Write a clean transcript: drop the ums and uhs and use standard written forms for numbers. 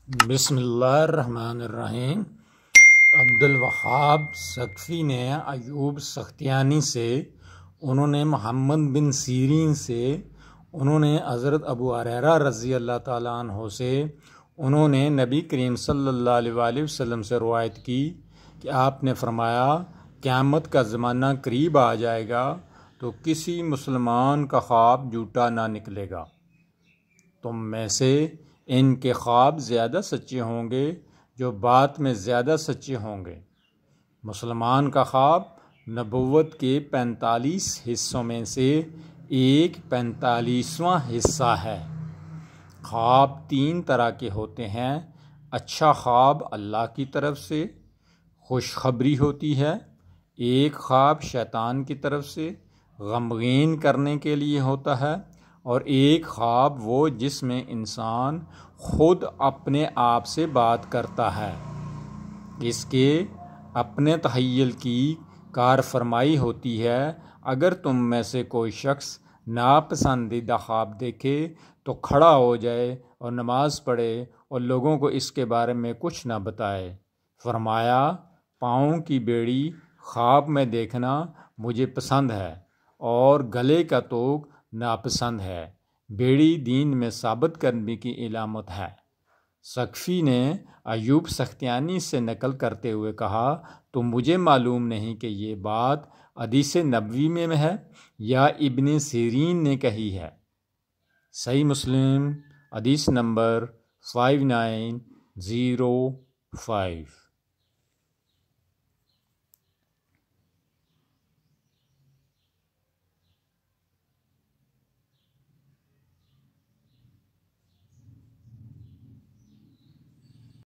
بسم اللہ الرحمن الرحیم۔ عبدالوہاب ثقفی نے ایوب سختیانی سے، انہوں نے محمد بن سیرین سے، انہوں نے حضرت ابو ہریرہ رضی اللہ تعالیٰ عنہ سے، انہوں نے نبی کریم صلی اللہ علیہ وآلہ وسلم سے روایت کی کہ آپ نے فرمایا قیامت کا زمانہ قریب آ جائے گا تو کسی مسلمان کا خواب جھوٹا نہ نکلے گا۔ تم میں سے ان کے خواب زیادہ سچے ہوں گے جو بات میں زیادہ سچے ہوں گے۔ مسلمان کا خواب نبوت کے 45 حصوں میں سے ایک 45واں حصہ ہے۔ خواب 3 طرح کے ہوتے ہیں۔ اچھا خواب اللہ کی طرف سے خوشخبری ہوتی ہے۔ ایک خواب شیطان کی طرف سے غمگین کرنے کے لیے ہوتا ہے، اور ایک خواب وہ جس میں انسان خود اپنے آپ سے بات کرتا ہے۔ اس کے اپنے تخیل کی کار فرمائی ہوتی ہے۔ اگر تم میں سے کوئی شخص ناپسندیدہ خواب دیکھے تو کھڑا ہو جائے اور نماز پڑھے اور لوگوں کو اس کے بارے میں کچھ نہ بتائے۔ فرمایا، پاؤں کی بیڑی خواب میں دیکھنا مجھے پسند ہے اور گلے کا توق ناپسند ہے۔ بیڑی دین میں ثابت کرنے کی علامت ہے۔ ثقفی نے ایوب سختیانی سے نقل کرتے ہوئے کہا، تو مجھے معلوم نہیں کہ یہ بات حدیث نبوی میں ہے یا ابن سیرین نے کہی ہے۔ صحیح مسلم حدیث نمبر 5905۔